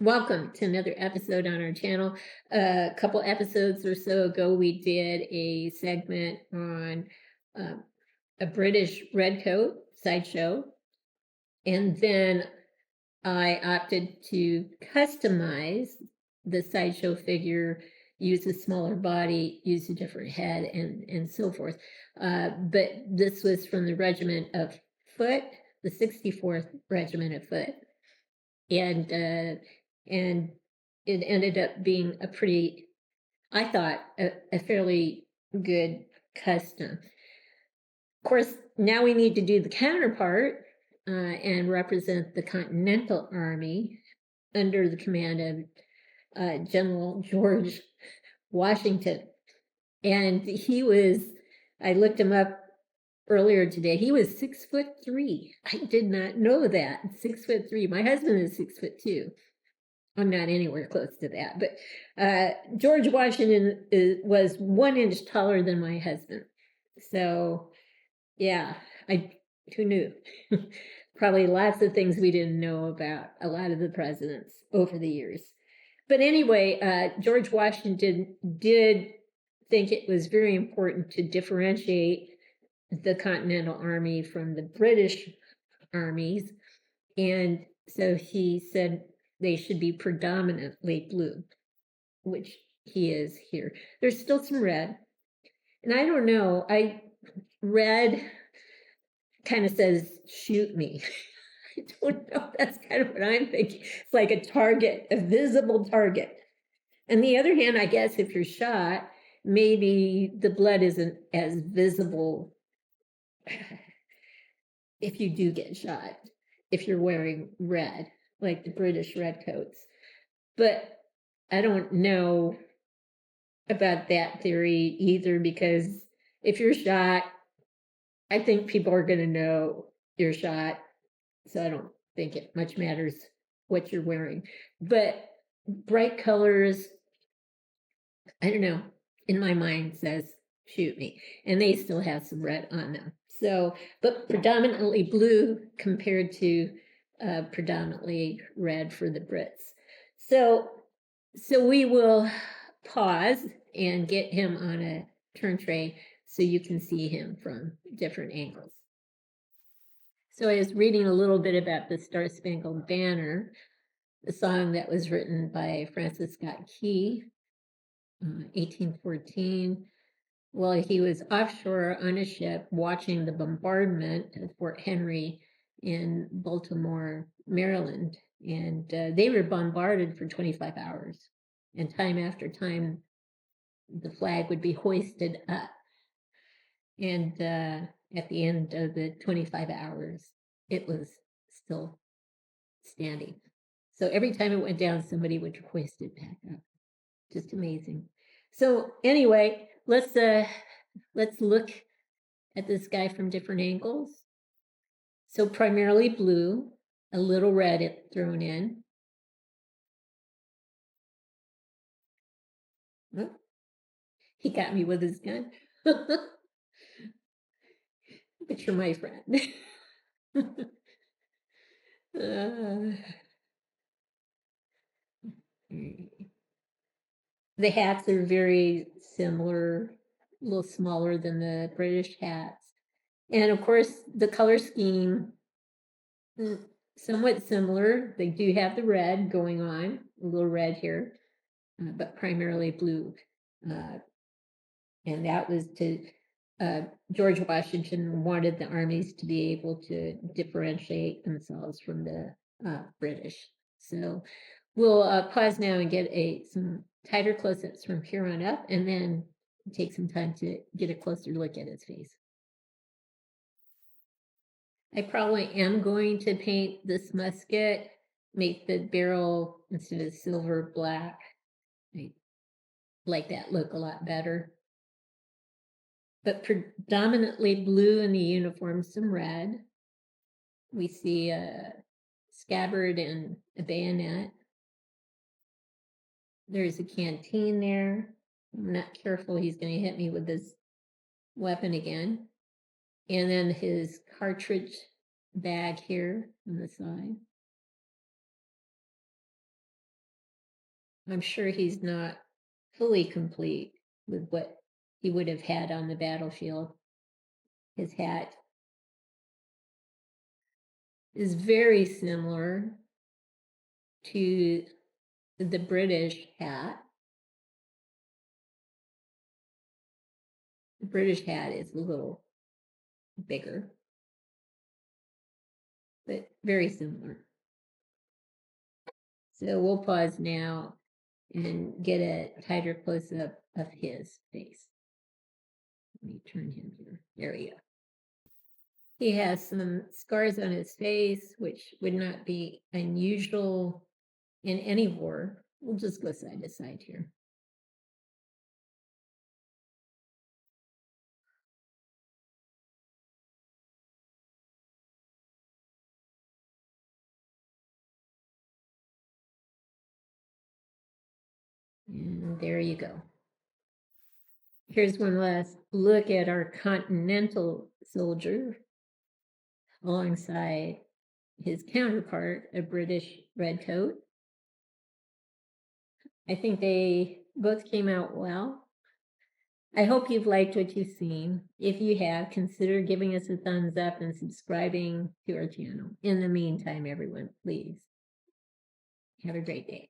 Welcome to another episode on our channel. A couple episodes or so ago, we did a segment on a British Redcoat sideshow, and then I opted to customize the sideshow figure, use a smaller body, use a different head, and so forth. But this was from the Regiment of Foot, the 64th Regiment of Foot, and it ended up being a pretty, I thought, a fairly good custom. Of course, now we need to do the counterpart and represent the Continental Army under the command of General George Washington. And I looked him up earlier today. He was 6'3". I did not know that. 6'3". My husband is 6'2". I'm not anywhere close to that, but George Washington was 1 inch taller than my husband. So, yeah, who knew? Probably lots of things we didn't know about a lot of the presidents over the years. But anyway, George Washington did think it was very important to differentiate the Continental Army from the British armies. And so he said they should be predominantly blue, which he is here. There's still some red. And I don't know, red kind of says, shoot me. I don't know, that's kind of what I'm thinking. It's like a target, a visible target. On the other hand, I guess if you're shot, maybe the blood isn't as visible if you do get shot, if you're wearing red, like the British Redcoats. But I don't know about that theory either, because if you're shot, I think people are going to know you're shot. So I don't think it much matters what you're wearing. But bright colors, I don't know, in my mind says, shoot me. And they still have some red on them. So, but predominantly blue compared to predominantly red for the Brits. So we will pause and get him on a turn tray so you can see him from different angles. So I was reading a little bit about the Star Spangled Banner, the song that was written by Francis Scott Key, 1814. Well, he was offshore on a ship watching the bombardment of Fort Henry in Baltimore, Maryland. And they were bombarded for 25 hours. And time after time, the flag would be hoisted up. And at the end of the 25 hours, it was still standing. So every time it went down, somebody would hoist it back up. Just amazing. So anyway, let's look at this guy from different angles. So primarily blue, a little red thrown in. Oh, he got me with his gun. But you're my friend. The hats are very similar, a little smaller than the British hats. And of course, the color scheme, somewhat similar. They do have the red going on, a little red here, but primarily blue. And that was to, George Washington wanted the armies to be able to differentiate themselves from the British. So we'll pause now and get some tighter close-ups from here on up, and then take some time to get a closer look at his face. I probably am going to paint this musket, make the barrel, instead of silver, black. I like that look a lot better. But predominantly blue in the uniform, some red. We see a scabbard and a bayonet. There's a canteen there. I'm not careful, he's going to hit me with this weapon again. And then his cartridge bag here on the side. I'm sure he's not fully complete with what he would have had on the battlefield. His hat is very similar to the British hat. The British hat is a little bigger, but very similar. So we'll pause now and get a tighter close-up of his face. Let me turn him here. There we go. He has some scars on his face, which would not be unusual in any war. We'll just go side to side here. And there you go. Here's one last look at our Continental Soldier alongside his counterpart, a British Redcoat. I think they both came out well. I hope you've liked what you've seen. If you have, consider giving us a thumbs up and subscribing to our channel. In the meantime, everyone, please have a great day.